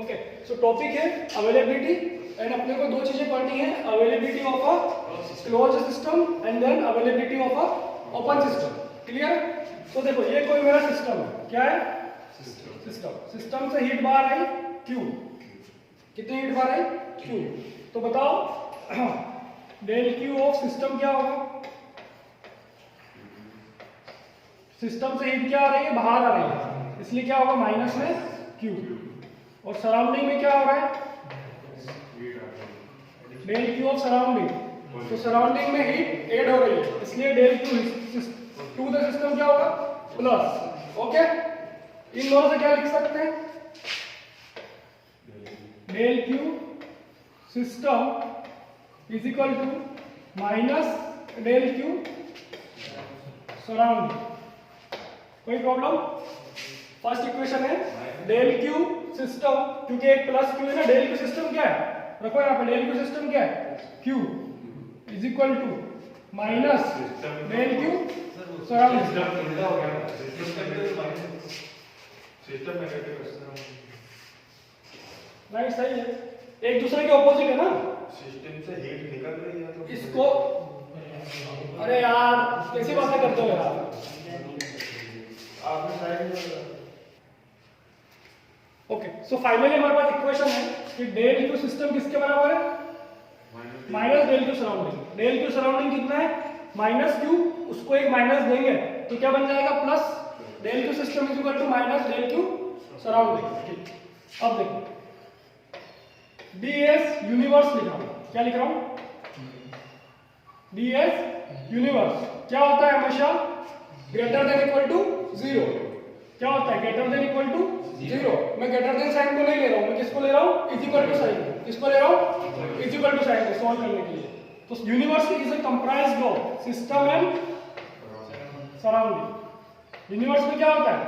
Okay, so topic है availability and अपने को दो चीजें पढ़नी है, availability of a close system and then availability of a open system. Clear? तो देखो ये कोई मेरा सिस्टम है, क्या है? सिस्टम से हीट बाहर आई Q, कितनी हीट बाहर आई Q। तो बताओ डेल Q ऑफ सिस्टम क्या होगा? सिस्टम से हीट क्या आ रही है? बाहर आ रही है, इसलिए क्या होगा? माइनस में Q। और सराउंडिंग में क्या हो रहा है? डेल Q ऑफ सराउंडिंग, तो सराउंडिंग में हीट ऐड हो रही है, इसलिए del Q to the system क्या होगा? प्लस। ओके, इन दोनों से क्या लिख सकते हैं? Del Q system is equal to minus del Q surrounding. कोई प्रॉब्लम? फर्स्ट इक्वेशन है डेल Q सिस्टम, क्योंकि एक प्लस Q है ना, डेल Q सिस्टम क्या है? रखो यहाँ पे, डेल Q सिस्टम क्या है? Q is equal to minus del Q surrounding. नहीं, सही है, एक दूसरे के ऑपोजिट है ना। सिस्टम से हीट निकल रही है तो इसको, अरे यार कैसी बातें करते हो यार। आपने साइड ओके, सो फाइनली हमारे पास इक्वेशन है कि डेल Q सिस्टम किसके बराबर है? Minus del Q surrounding. Del Q surrounding कितना है? माइनस Q, उसको एक माइनस देंगे तो क्या बन जाएगा? Plus del Q system is equal to minus del Q surrounding. अब देखो ds यूनिवर्स लिखा हूं, क्या लिख रहा हूं? ds यूनिवर्स क्या होता है? हमेशा ग्रेटर देन इक्वल टू 0। क्या होता है? Greater than equal to 0। मैं ग्रेटर देन साइन को नहीं ले रहा हूं, मैं किसको ले रहा हूं? Is equal to sign. किसको ले रहा हूं? इज इक्वल टू साइन को सॉल्व करने के लिए। तो universe is a comprised of system and surrounding. Universe में क्या होता है?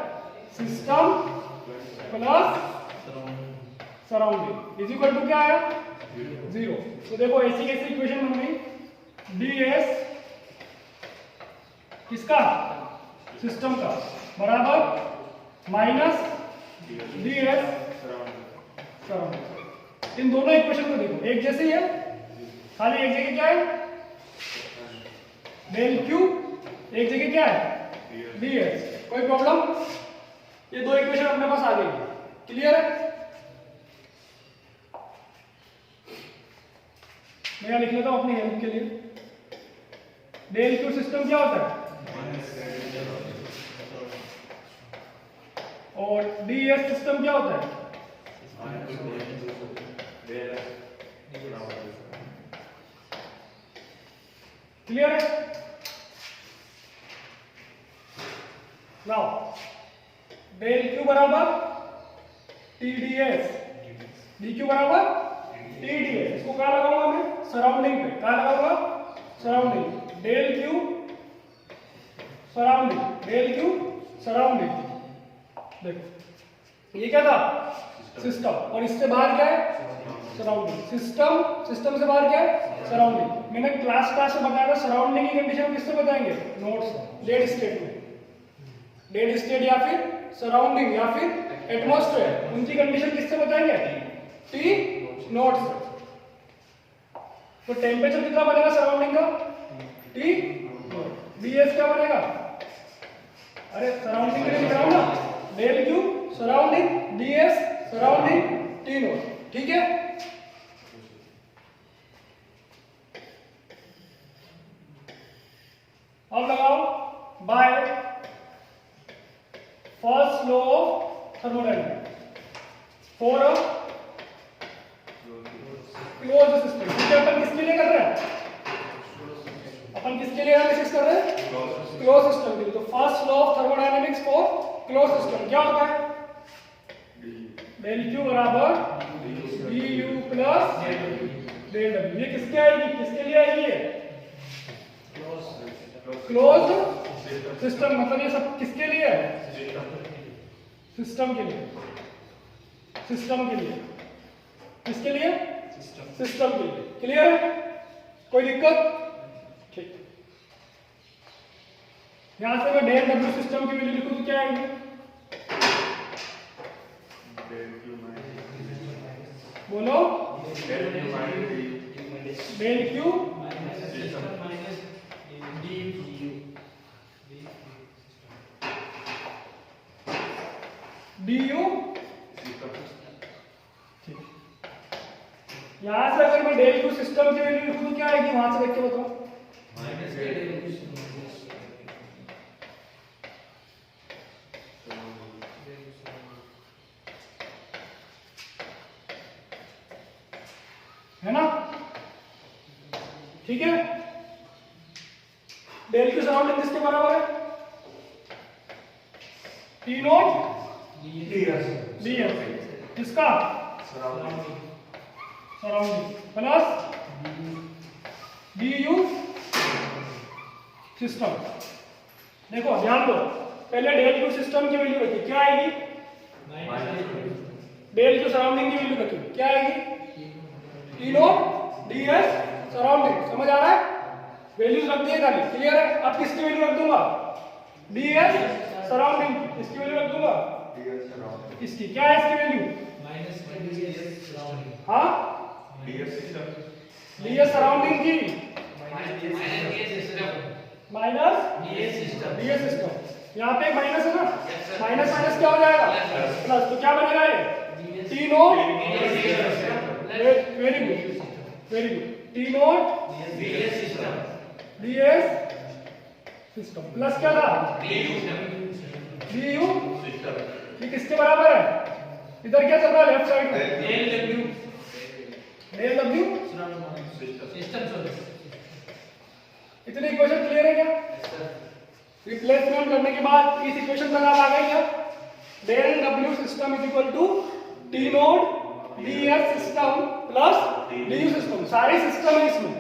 System plus surrounding is equal to क्या है? 0। तो देखो ऐसी कैसी इक्वेशन बन गई? ds किसका? सिस्टम का बराबर माइनस ds सराउंडिंग। इन दोनों इक्वेशन को देखो, एक जैसी है, खाली एक जगह क्या है? डेल Q, एक जगह क्या है? ds। कोई प्रॉब्लम? ये दो इक्वेशन अपने पास आ गई। क्लियर है? मैं लिख लेता हूं अपनी हेल्प के लिए। डेल Q सिस्टम क्या होता है? और ds सिस्टम क्या होता है? क्लियर है? नाउ डेल Q बराबर TDS, dq बराबर TDS। इसको कहाँ लगाऊंगा मैं? सराउंडिंग पे। कहाँ लगाऊंगा? Surrounding. Del Q surrounding, del Q surrounding. देखो ये क्या था? सिस्टम, और इससे बाहर क्या है? सराउंडिंग। सिस्टम से बाहर क्या है? सराउंडिंग। मैंने क्लास में बताया था सराउंडिंग की कंडीशन किससे बताएंगे? नोट्स। डेड स्टेट में, डेड स्टेट या फिर सराउंडिंग या फिर एटमॉस्फेयर, उनकी कंडीशन किससे बताएंगे? T notes. तो टेम्परेचर कितना बनेगा सराउंडिंग का? T note. ds क्या बनेगा? अरे सराउंडिंग के लिए लिख रहा हूं ना, del Q surrounding, ds surrounding, T naught. ठीक है? अब लगाओ by first law of thermodynamics for a close system. ठीक है, अपन किसके लिए कर रहे हैं? अपन किसके लिए एनालिसिस कर रहे हैं? क्लोज सिस्टम के लिए। तो first law of thermodynamics for close system क्या होता है? डेल Q बराबर du प्लस डेल W। ये किसके आएगी? किसके लिए आएगी? ये क्लोज सिस्टम, मतलब ये सब किसके लिए है? सिस्टम के लिए। सिस्टम के लिए। किसके लिए? सिस्टम के लिए। क्लियर है? कोई दिक्कत? ठीक। यहां से मैं डेल W सिस्टम की वैल्यू लिखूं तो क्या आएगी? बोलो डेल क्यू डी यू। यहां से अगर मैं डेल क्यू सिस्टम की वैल्यू लिखूं तो क्या आएगी, वहां से देख के बताओ। है ना, ठीक है। डेल क्यू सराउंडिंग किसके बराबर है, टी नॉट डी एस, किसका surrounding plus D U system. देखो ध्यान दो, पहले डेल क्यू सिस्टम की वैल्यू रखी, क्या आएगी, डेल क्यू सराउंडिंग की वैल्यू रखी, क्या आएगी, T naught D S surrounding. समझ आ रहा है, वैल्यूज रख दिए खाली, क्लियर है। अब किसकी वैल्यू रख दूंगा, डी एस सराउंडिंग, इसकी वैल्यू रख दूंगा, इसकी क्या है, इसकी वैल्यू हाँ डी एस सराउंडिंग की माइनस डी एस सिस्टम। यहाँ पे एक माइनस है ना, माइनस माइनस क्या हो जाएगा, प्लस, तो क्या बनेगा ये T not, very good very good, T naught D S system plus क्या था, डी यू। ये किसके बराबर है, इधर क्या चल रहा है, लेफ्ट साइड में डेल डब्ल्यू सिस्टम। इतने इक्वेशन क्लियर है क्या, रिप्लेसमेंट करने के बाद इस इक्वेशन पर आप आ गए क्या, del W system is equal to T naught D S system plus D U system. सारे सिस्टम है इसमें,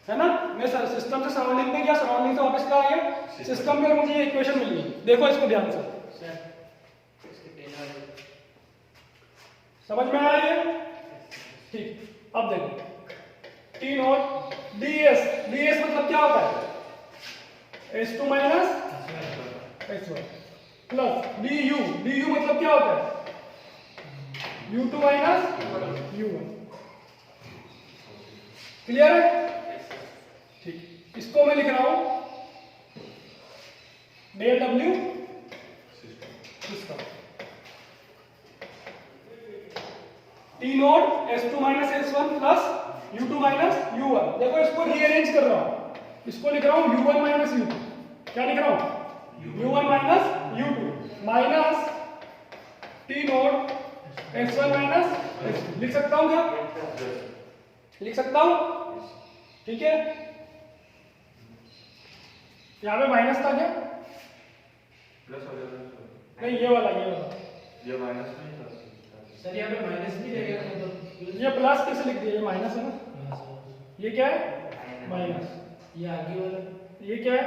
है ना। मैं सिस्टम से सराउंडिंग में गया, सराउंडिंग से वापस क्या आ गया सिस्टम में, और मुझे ये इक्वेशन मिल गई। देखो इसको ध्यान से, समझ में आ रही है, ठीक। अब देखो T naught D S, D S मतलब क्या होता है, S two minus S one plus D U, D U मतलब क्या होता है, U two minus U one. Clear है, ठीक। इसको मैं लिख रहा हूं del W system, T naught S two minus S one plus U two minus U one. देखो इसको रीअरेंज कर रहा हूं, इसको लिख रहा हूं U one minus U two, क्या लिख रहा हूं U one minus U two minus T naught S one minus S two. लिख सकता हूं क्या, लिख सकता हूं, ठीक है। यहां पे माइनस था क्या, प्लस हो जाएगा, नहीं ये वाला ये माइनस नहीं था सर, यहाँ पे माइनस भी रहेगा, मतलब ये प्लस कैसे लिख दिया, ये माइनस है ना, ये क्या है माइनस, ये आगे वाला ये क्या है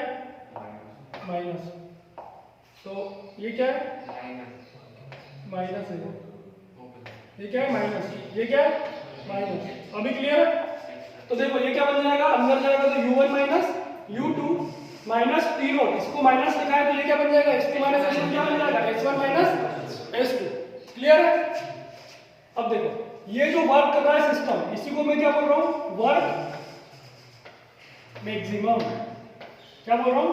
माइनस, तो ये क्या है माइनस है, ये क्या है माइनस, ये क्या है माइनस। अभी क्लियर है, तो देखो ये क्या बन जाएगा, अंदर जाएगा तो u1 minus u2 minus T not, इसको माइनस लिखा है तो ये क्या बन जाएगा, s2 माइनस s1 क्या बन जाएगा, s1 माइनस s2। क्लियर है। अब देखो ये जो वर्क कर रहा है सिस्टम, इसी को मैं क्या बोल रहा हूं, वर्क मैक्सिमम, क्या बोल रहा हूं,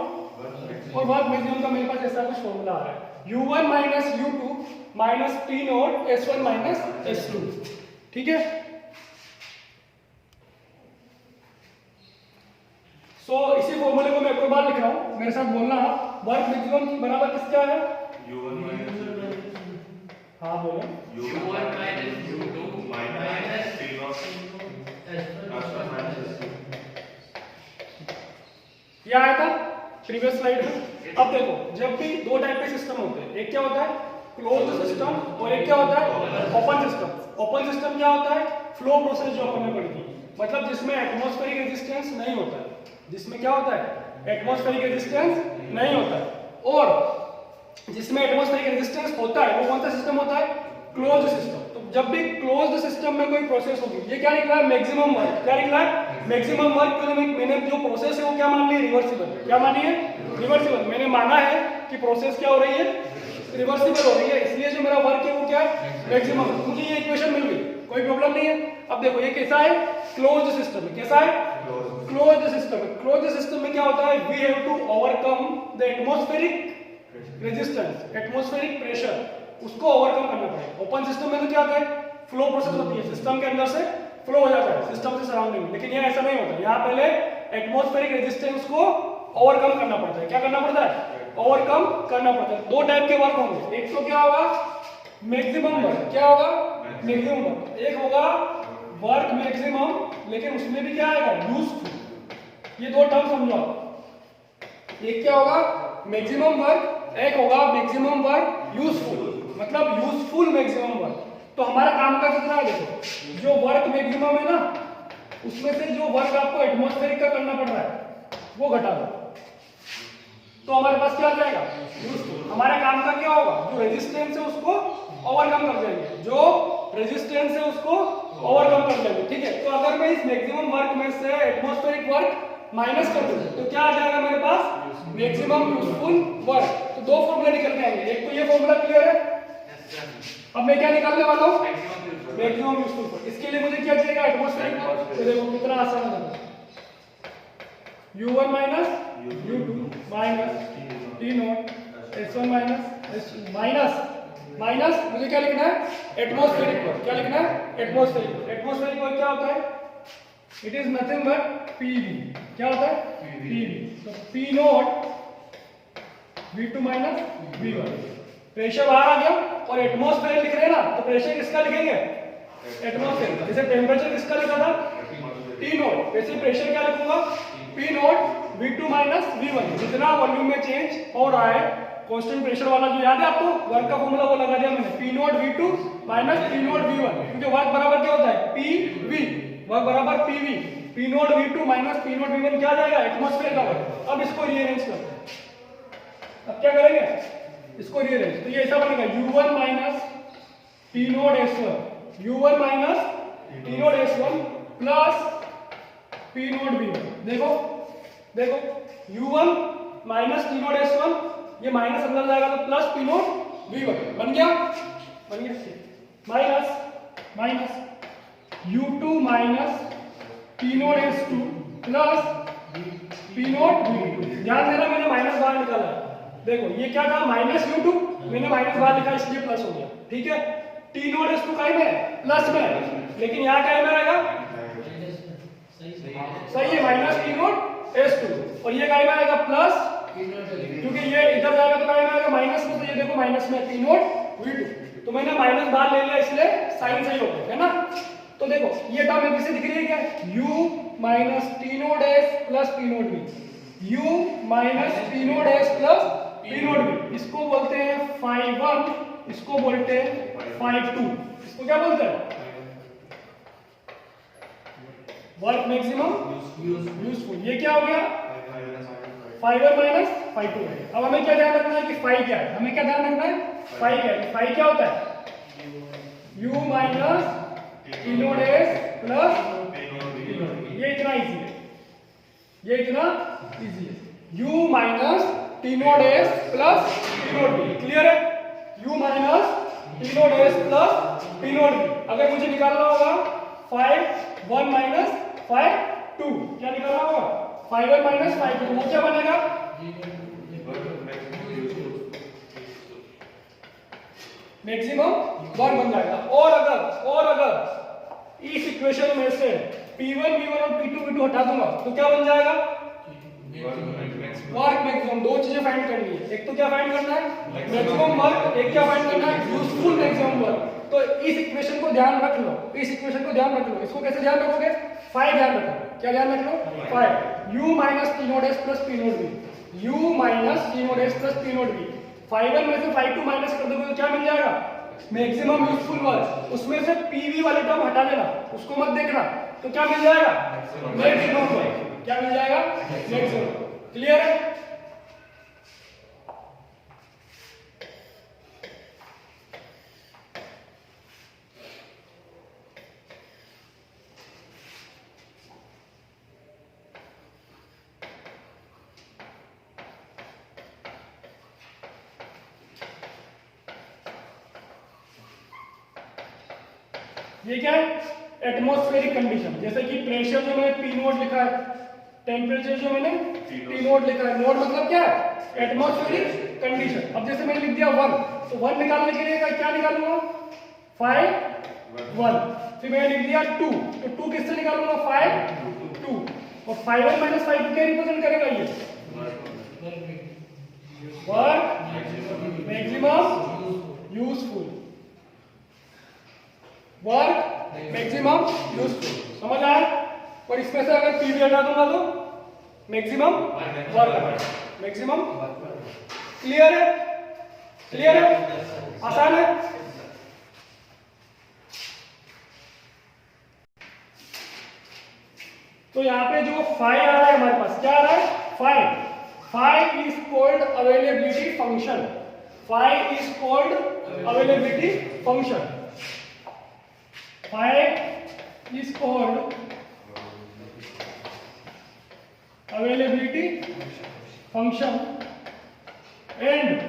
और वर्क मैक्सिमम का मेरे पास ऐसा कुछ फॉर्मूला आ रहा है, u1 minus u2 minus T not s1 minus s2, ठीक है। सो इसी फॉर्मूले को मैं एक बार लिख रहा हूं, मेरे साथ बोलना, वर्क मैक्सिमम बराबर किसका है, u1 माइनस हाँ बोलो, u1 minus u2 minus t not s1 minus s2। ये आया था प्रीवियस स्लाइड में। अब देखो जब भी दो टाइप के सिस्टम होते हैं, एक क्या होता है क्लोज्ड सिस्टम और एक क्या होता है ओपन सिस्टम। ओपन सिस्टम क्या होता है, फ्लो प्रोसेस जो अपन ने पढ़ी थी, मतलब जिसमें एटमॉस्फेरिक रेजिस्टेंस नहीं होता है, जिसमें क्या होता है एटमॉस्फेरिक रेजिस्टेंस नहीं होता है, और जिसमें एटमॉस्फेरिक रेजिस्टेंस होता है वो कौन सा सिस्टम होता है, क्लोज्ड सिस्टम। तो जब भी क्लोज्ड सिस्टम में कोई प्रोसेस होगी, ये क्या निकला है मैक्सिमम वर्क, क्या निकला है मैक्सिमम वर्क। तो मैंने जो प्रोसेस है वो क्या मान ली है, रिवर्सिबल। क्या मानी है, रिवर्सिबल। मैंने माना है कि प्रोसेस क्या हो रही है, रिवर्सिबल हो रही है, इसलिए जो मेरा वर्क है वो क्या है मैक्सिमम। मुझे ये इक्वेशन मिल गई। कोई प्रॉब्लम नहीं है। अब देखो ये कैसा है, क्लोज्ड सिस्टम है। कैसा है, क्लोज्ड सिस्टम है। क्लोज्ड सिस्टम में क्या होता है, we have to overcome the atmospheric resistance, atmospheric pressure, उसको ओवरकम करना पड़ेगा। ओपन सिस्टम में तो क्या होता है, फ्लो प्रोसेस होती है, सिस्टम के अंदर से फ्लो हो जाता है सिस्टम से सराउंडिंग में, लेकिन यहाँ ऐसा नहीं होता। यहाँ पहले एटमॉस्फेरिक रेजिस्टेंस को ओवरकम करना पड़ता है। क्या करना पड़ता है, ओवरकम करना पड़ता है। दो टाइप के वर्क होंगे, एक तो क्या होगा, मैक्सिमम वर्क। क्या होगा, मैक्सिमम वर्क। एक होगा वर्क मैक्सिमम, लेकिन उसमें भी क्या आएगा, यूजफुल। ये दो टर्म समझो। एक क्या होगा, मैक्सिमम वर्क, एक होगा मैक्सिमम वर्क यूजफुल, मतलब यूजफुल मैक्सिमम वर्क। तो हमारा काम का कितना है, देखो जो वर्क मैक्सिमम है ना, उसमें से जो वर्क आपको एटमॉस्फेरिक का करना पड़ रहा है वो घटा दो, तो हमारे पास क्या आ जाएगा, यूजफुल। हमारे काम का क्या होगा, जो रेजिस्टेंस है उसको ओवरकम कर देंगे, जो रेजिस्टेंस है उसको ओवरकम कर देंगे, ठीक है। तो अगर मैं इस मैक्सिमम वर्क में से एटमॉस्फेरिक वर्क माइनस कर दूं तो क्या आ जाएगा मेरे पास, मैक्सिमम यूजफुल वर्क। तो दो फॉर्मूला निकल के आएंगे, एक तो ये फॉर्मूला क्लियर है। अब मैं क्या निकालने वाला हूँ, मैक्सिमम यूजफुल वर्क। इसके लिए मुझे क्या चाहिए, एटमॉस्फेरिक वर्क। तो देखो कितना आसान है, U1 minus U2 minus T not S1 minus S2 minus मुझे क्या लिखना है, एटमॉस्फेरिक वर्क। क्या लिखना है, एटमॉस्फेरिक वर्क। एटमॉस्फेरिक वर्क क्या होता है, it is nothing but PV। क्या होता है, PV। तो P not V2 minus V1। Pressure बाहर आ गया और एटमॉस्फेयर लिख रहे हैं ना, तो प्रेशर किसका लिखेंगे, एटमॉस्फेयर। जैसे टेम्परेचर किसका लिखा था, T नॉट, वैसे प्रेशर क्या लिखूंगा, P not V2 minus V1। जितना वॉल्यूम में चेंज हो रहा है, कांस्टेंट प्रेशर वाला जो याद है आपको, वर्क का फॉर्मूला वो लगा दिया मैंने, P not V2 minus P not V1, क्योंकि वर्क बराबर क्या होता है, PV, वर्क बराबर PV। P not V2 minus P not V1 क्या आ जाएगा, एटमॉस्फेयर का वर्क। अब इसको रीअरेंज करते हैं। अब क्या करेंगे, इसको रीअरेंज, तो ये ऐसा बनेगा U1 minus T not S1, U1 minus T not S1 plus P not V1। देखो U1 minus T not S1, ये माइनस अंदर जाएगा तो प्लस P नॉट V1 बन गया। Minus U2 minus T not S2 plus P not V2। ध्यान देना, मैंने माइनस बाहर निकाला है। देखो ये क्या था, माइनस U2, मैंने माइनस बाहर लिखा इसलिए प्लस हो गया, ठीक है। T नॉट S2 का में प्लस में, लेकिन यहाँ का में आएगा, सही है, माइनस T नॉट S2, और ये का में आएगा प्लस, क्योंकि ये इधर जाएगा तो का में आएगा माइनस में, तो ये देखो माइनस में T नॉट V2। तो मैंने माइनस बाहर ले लिया इसलिए साइन सही हो गया, है ना। तो देखो ये टर्म किससे दिख रही है, क्या, U minus T not S plus P not V, U minus T not S plus P not V। इसको बोलते हैं phi1, इसको बोलते हैं phi2। इसको क्या बोलते हैं, वर्क मैक्सिमम यूजफुल। ये क्या हो गया, phi1 माइनस phi2 है। अब हमें क्या ध्यान रखना है कि phi क्या है, हमें क्या ध्यान रखना है, phi क्या है। phi क्या होता है, U minus T not S plus P not V। ये इतना इजी है, ये इतना इजी है। U minus T not S plus P not V, clear है। U minus T not S plus P not V। अगर मुझे निकालना होगा phi1 माइनस phi2, क्या निकालना होगा, phi1 माइनस phi2, वो क्या बनेगा, मैक्सिमम वर्क बन जाएगा। और अगर इस इक्वेशन में से P1 V1 और P2 V2 हटा दूंगा तो क्या बन जाएगा, वर्क मैक्सिमम। दो चीजें फाइंड करनी है, एक तो क्या फाइंड करना है, मैक्सिमम वर्क, एक क्या फाइंड करना है, यूजफुल मैक्सिमम वर्क। तो इस इक्वेशन को ध्यान रख लो, इस इक्वेशन को ध्यान रख लो। इसको कैसे ध्यान रखोगे, फाई ध्यान रखो। क्या ध्यान रख लो, phi. U minus T not S plus P not V, U minus T not S plus P not V। phi1 में से phi2 माइनस कर दोगे तो क्या मिल जाएगा, मैक्सिमम यूजफुल वर्क। उसमें से PV वाले टर्म हटा देना, उसको मत देखना, तो क्या मिल जाएगा, मैक्सिमम वर्क। क्या मिल जाएगा, मैक्सिमम। क्लियर है। ये क्या है? Atmospheric condition. जैसे कि प्रेशर जो मैंने पी नोट लिखा है, टेम्परेचर जो मैंने टी नोट लिखा है, नोट मतलब क्या है? Atmospheric condition. अब जैसे मैंने लिख दिया 1, तो 1 निकालने के लिए क्या निकालूंगा? 5 1। फिर मैंने लिख दिया 2, तो 2 किससे निकालूंगा? 5 2। और 5 माइनस 5 क्या रिप्रेजेंट करेगा? ये work maximum useful, work maximum useful. समझ आया? और इसमें से अगर पीवी हटा दूंगा तो मैक्सिमम वर्क, मैक्सिमम। क्लियर है? क्लियर है? आसान है? तो यहाँ पे जो 5 आ रहा है हमारे पास, क्या आ रहा है? 5 is called availability function. 5 is called availability function. 5 is called availability function, and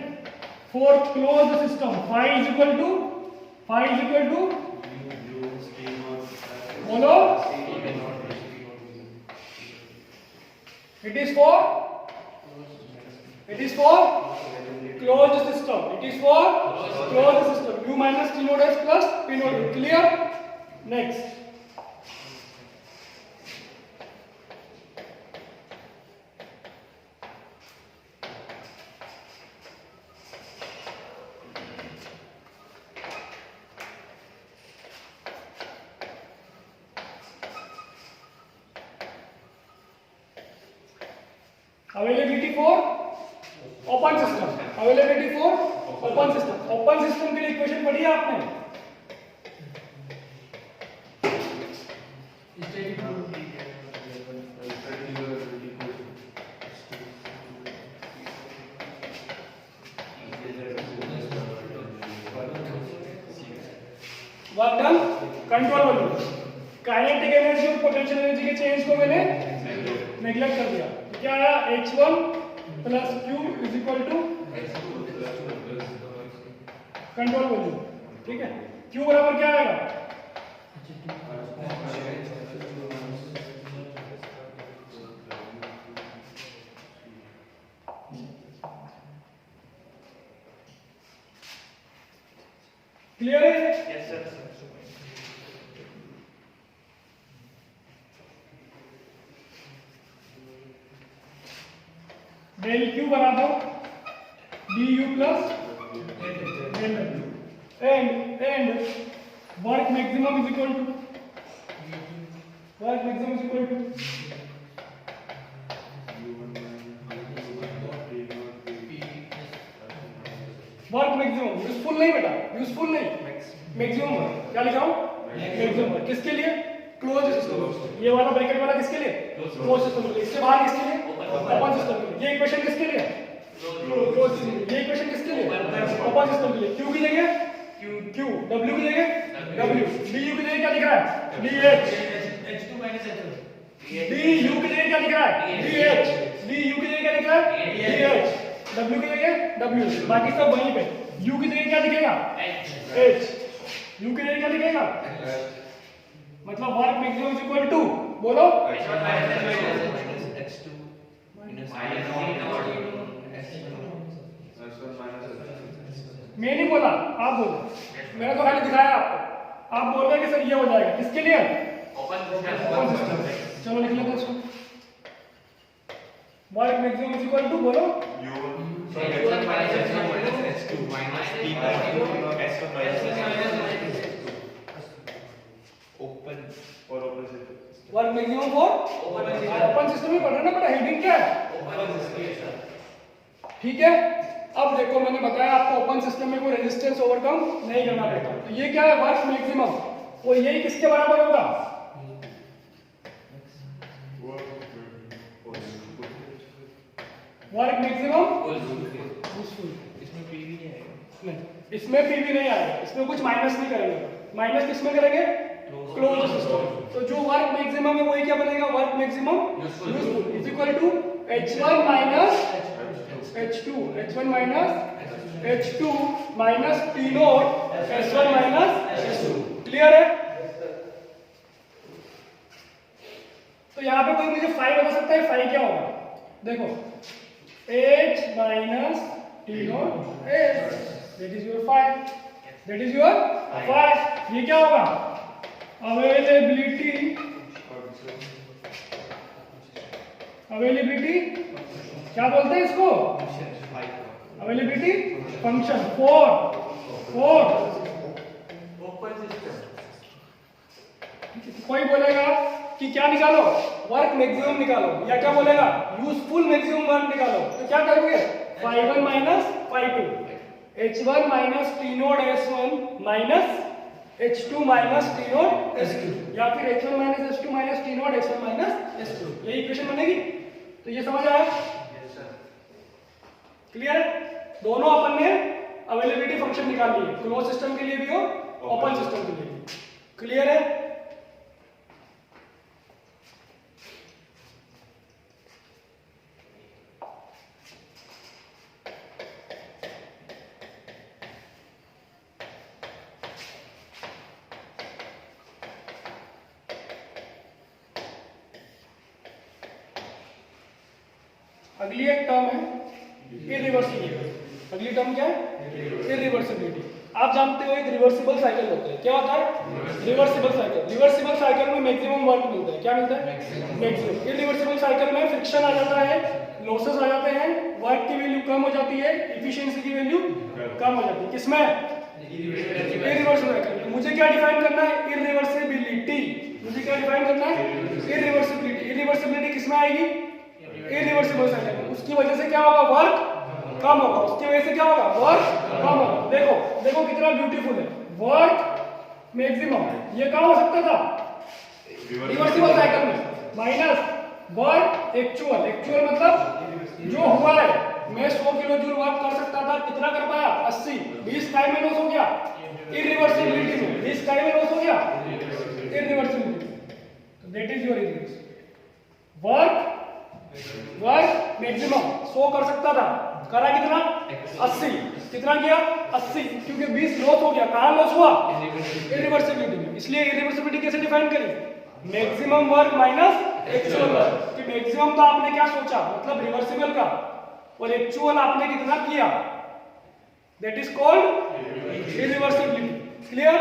for closed system 5 is equal to बोलो, it is for closed system. It is for closed system. U minus T naught S plus P naught. Clear? Next. Availability for open system. Availability for open system. Open system के लिए equation पढ़ी है आपने? Work done, control value, kinetic energy और potential energy के change को मैंने neglect कर दिया। क्या आया? H1 plus Q is equal to control value. ठीक है? Q बराबर क्या आएगा? क्लियर है? Yes, sir. डेल Q बराबर du plus del W, and work maximum is equal to work maximum. Useful नहीं बेटा, यूजफुल नहीं, मैक्सिमम वर्क। क्या लिखा हूं? Maximum work. किसके लिए? Close system. ये वाला ब्रैकेट वाला किसके लिए? क्लोज सिस्टम के लिए। इसके बाहर किसके लिए? ओपन सिस्टम के लिए। ये इक्वेशन किसके लिए? Close system. ये इक्वेशन किसके लिए? ओपन सिस्टम के लिए। Q की जगह Q, W की जगह W, du की जगह क्या लिख रहा है? dh। H2 minus H1. du की जगह क्या लिख रहा है? dh। du की जगह क्या लिख रहा है? dh। W की जगह W, बाकी सब वहीं पे। U की जगह क्या लिखेगा? H। U की जगह क्या लिखेगा? मतलब work maximum is equal to, बोलो, मैं नहीं बोला, आप बोलो। मैंने तो खाली दिखाया आपको। आप बोल रहे हैं कि सर ये हो जाएगा। किसके लिए? Open system. चलो लिख लेते हैं इसको। Work maximum is equal to, बोलो, work maximum for open system में पढ़ रहे ना, बड़ा हेडिंग क्या है? ठीक है? अब देखो, मैंने बताया आपको ओपन सिस्टम में कोई रेजिस्टेंस ओवरकम नहीं करना पड़ता। तो ये क्या है? Work maximum. और यही किसके बराबर होगा? Work maximum useful. इसमें पीवी नहीं आएगा। नहीं, इसमें पीवी नहीं आएगा। इसमें कुछ माइनस नहीं करेंगे। माइनस किसमें करेंगे? Close system. तो जो वर्क मैक्सिमम है वही क्या बनेगा? Work maximum useful is equal to H1 minus H2, H1 minus H2 minus T naught S1 minus S2। Clear है? यहाँ पे कोई मुझे फाई बता सकता है, फाई क्या होगा? देखो h minus T naught H, that is your phi, that is your phi. ये क्या होगा? अवेलेबिलिटी, अवेलेबिलिटी क्या बोलते हैं इसको? Availability function for open system. कोई बोलेगा कि क्या निकालो? वर्क मैक्सिमम निकालो, या क्या बोलेगा? यूजफुल मैक्सिमम वर्क निकालो। तो क्या करोगे? Phi one minus phi two, h1 minus T naught s1 minus h2 minus T naught s2, या फिर h1 minus h2 minus T naught s1 minus s2। ये इक्वेशन बनेगी। तो ये समझ आया? क्लियर है? दोनों अपन ने अवेलेबिलिटी फंक्शन निकाल लिए, क्लोज सिस्टम के लिए भी हो, ओपन सिस्टम के लिए भी। क्लियर है? अगली एक टर्म है इरिवर्सिबिलिटी। अगली टर्म क्या है? इरिवर्सिबिलिटी। आप जानते हो एक रिवर्सिबल साइकिल होता है। क्या होता है? Reversible cycle. रिवर्सिबल साइकिल में मैक्सिमम वर्क मिलता है। क्या मिलता है? मैक्सिमम। इरिवर्सिबल साइकिल में फ्रिक्शन आ जाता है, लॉसेस आ जाते हैं, वर्क की वैल्यू कम हो जाती है, एफिशिएंसी की वैल्यू कम हो जाती है। किसमें? Irreversible cycle. मुझे क्या डिफाइन करना है? इरिवर्सिबिलिटी। मुझे क्या डिफाइन करना है? इरिवर्सिबिलिटी। इरिवर्सिबिलिटी किसमें आएगी? Irreversible cycle. उसकी वजह से क्या होगा? वर्क कम होगा। उसकी वजह से क्या होगा? वर्क कम होगा। देखो देखो कितना ब्यूटीफुल है। वर्क मैक्सिमम, ये कहाँ हो सकता था? रिवर्सिबल साइकिल में। Minus work actual. एक्चुअल मतलब जो हुआ है। मैं 100 किलो जूल वर्क कर सकता था, कितना कर पाया? 80। 20 टाइम में लॉस हो गया इरिवर्सिबिलिटी में। 20 टाइम में लॉस हो गया इरिवर्सिबिलिटी। तो that is your irreversibility. Work maximum 100 कर सकता था, करा कितना? 80। कितना किया? 80, क्योंकि 20 लॉस हो गया। कहाँ लॉस हुआ? इरिवर्सिबिलिटी में। इसलिए इरिवर्सिबिलिटी कैसे डिफाइन करें? Maximum work minus actual work. कि मैक्सिमम तो आपने क्या सोचा, मतलब रिवर्सिबल का, और एक्चुअल आपने कितना किया, that is called irreversibility. Clear?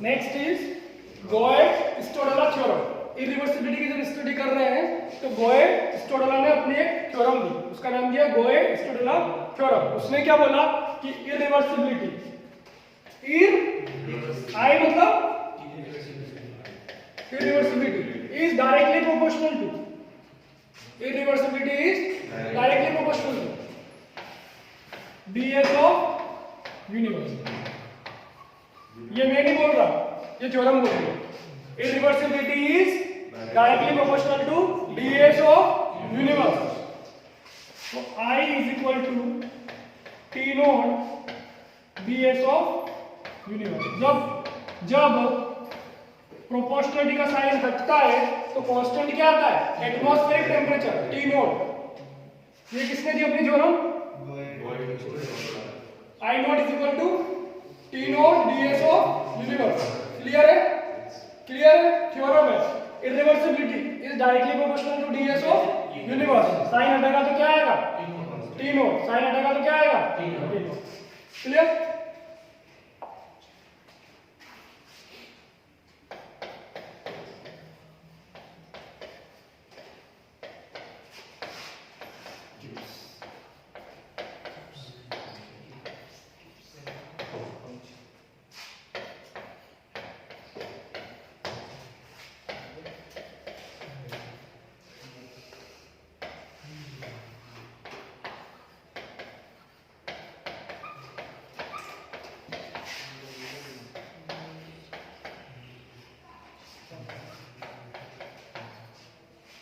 Next is Gouy Stodola theorem. Irreversibility की जब स्टडी कर रहे हैं तो गोएट-स्टोडला ने अपनी एक थ्योरम दी, उसका नाम दिया गोएट-स्टोडला थ्योरम। उसने क्या बोला कि इरिवर्सिबिलिटी, आई मतलब irreversibility is directly proportional to, irreversibility is directly proportional to ds of universe. ये मैं नहीं बोल रहा, ये थ्योरम बोल रही है। Irreversibility is directly proportional to ds of universe. तो I is equal to T naught ds of universe. जब प्रोपोर्शनलिटी का साइन हटता है तो कांस्टेंट क्या आता है? Atmospheric temperature T naught. ये किसने दी अपनी theorem? I naught is equal to T naught ds of universe. Clear है? क्लियर है? थ्योरम है irreversibility is directly proportional to ds of universe. Sign हटेगा तो क्या आएगा? T not. साइन हटेगा तो क्या आएगा? T not. क्लियर?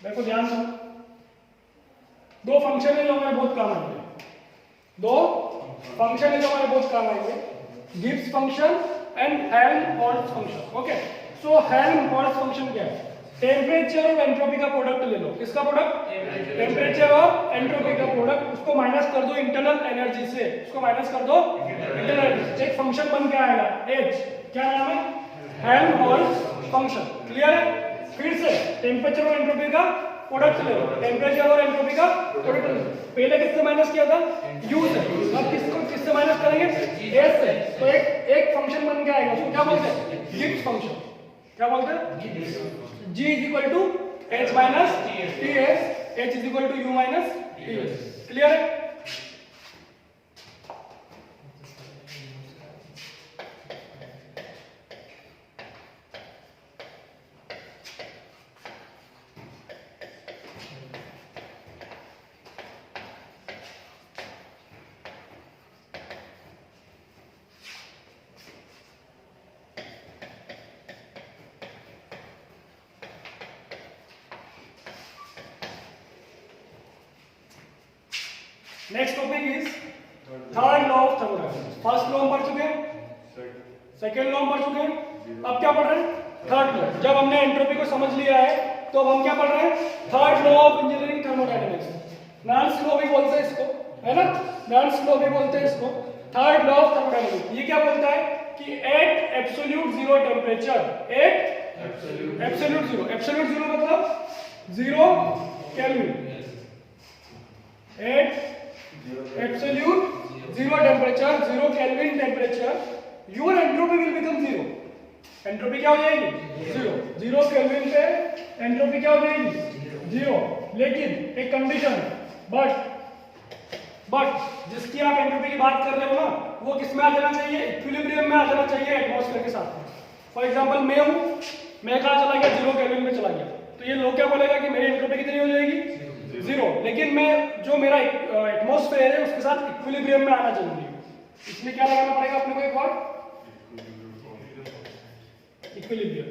देखो ध्यान से, दो फंक्शन है जो हमारे बहुत काम आएंगे। दो फंक्शन है जो हमारे बहुत काम आएंगे। Gibbs function and Helmholtz function. Okay, so Helmholtz function क्या है? टेम्परेचर और एंट्रोपी का प्रोडक्ट ले लो। किसका प्रोडक्ट? टेम्परेचर और एंट्रोपी का प्रोडक्ट। उसको माइनस कर दो इंटरनल एनर्जी से, उसको माइनस कर दो इंटरनल एनर्जी। एक फंक्शन बन के आएगा H, क्या नाम है? Helmholtz function. क्लियर है? फिर से टेम्परेचर और एंट्रोपी का प्रोडक्ट ले लो, टेम्परेचर और एंट्रोपी का प्रोडक्ट ले लो। पहले किससे माइनस किया था? U से। अब किससे माइनस करेंगे? S से। तो एक फंक्शन बन के आएगा, उसको क्या बोलते हैं? Gibbs function. क्या बोलते हैं? G is equal to H minus Ts, H is equal to U minus Ts। Clear है? Next topic is third law of thermodynamics. First law हम पढ़ चुके हैं, सेकेंड लॉ हम पढ़ चुके हैं, अब क्या पढ़ रहे हैं? Third law. जब हमने एंट्रोपी को समझ लिया है तो अब हम क्या पढ़ रहे हैं? Third law of engineering thermodynamics. नॉल्स लॉ भी बोलते हैं इसको, है ना? नॉल्स लॉ भी बोलते हैं इसको। थर्ड लॉ ऑफ थर्मोडायनामिक्स ये क्या बोलता है कि at absolute zero temperature, at absolute zero मतलब zero kelvin, at absolute zero temperature, zero kelvin temperature, your entropy will become zero. Entropy क्या हो जाएगी? जीरो। जीरो केल्विन पे एंट्रोपी क्या हो जाएगी? जीरो। लेकिन एक कंडीशन है, बट जिसकी आप एंट्रोपी की बात कर रहे हो ना, वो किस में आ जाना चाहिए? इक्विलिब्रियम में आ जाना चाहिए एटमॉस्फेयर के साथ। फॉर एग्जांपल मैं हूं, मैं कहां चला गया? जीरो केल्विन में चला गया। तो ये लोग क्या बोलेगा कि मेरी एंट्रोपी कितनी हो जाएगी? जीरो। लेकिन मैं जो मेरा एटमॉस्फेयर है उसके साथ इक्विलिब्रियम में आना चाहिए। इसलिए क्या लगाना पड़ेगा अपने को? एक बार इक्विलिब्रियम।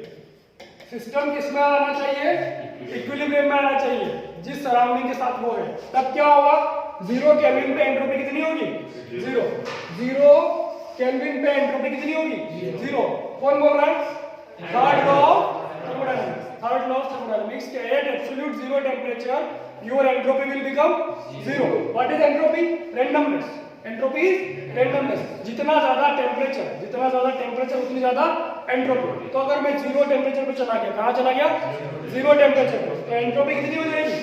सिस्टम किस में आना चाहिए? इक्विलिब्रियम में आना चाहिए, जिस सराउंडिंग के साथ वो है। तब क्या होगा? जीरो केल्विन पे एंट्रोपी कितनी होगी? जीरो। जीरो केल्विन पे एंट्रोपी कितनी होगी? जीरो। कौन बोल रहा है? Third law of thermodynamics. Third law of thermodynamics के at absolute zero temperature your entropy will become zero. What is entropy? Randomness. Entropy is randomness. जितना ज्यादा टेम्परेचर उतनी ज्यादा एंट्रोपी। तो अगर मैं जीरो टेम्परेचर पे चला गया, कहाँ चला गया? जीरो टेम्परेचर पे, तो एंट्रोपी कितनी हो जाएगी?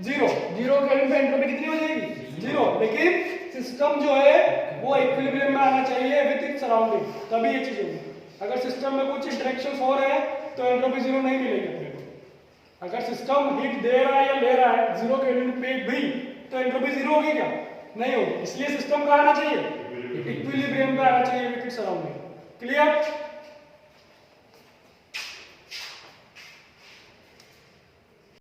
जीरो। जीरो केल्विन पे एंट्रोपी कितनी हो जाएगी? जीरो। लेकिन सिस्टम जो है वो इक्विलिब्रियम में आना चाहिए विद इट्स सराउंडिंग, तभी ये चीज होगी। अगर सिस्टम में कुछ इंटरेक्शंस हो रहे हैं तो एंट्रोपी जीरो नहीं मिलेगी अपने को। अगर सिस्टम हीट दे रहा है या ले रहा है जीरो केल्विन पे भी, तो एंट्रोपी जीरो होगी क्या? नहीं होगी। इसलिए सिस्टम कहाँ आना चाहिए? इक्विलिब्रियम पे आना चाहिए विद इट्स सराउंडिंग। क्लियर?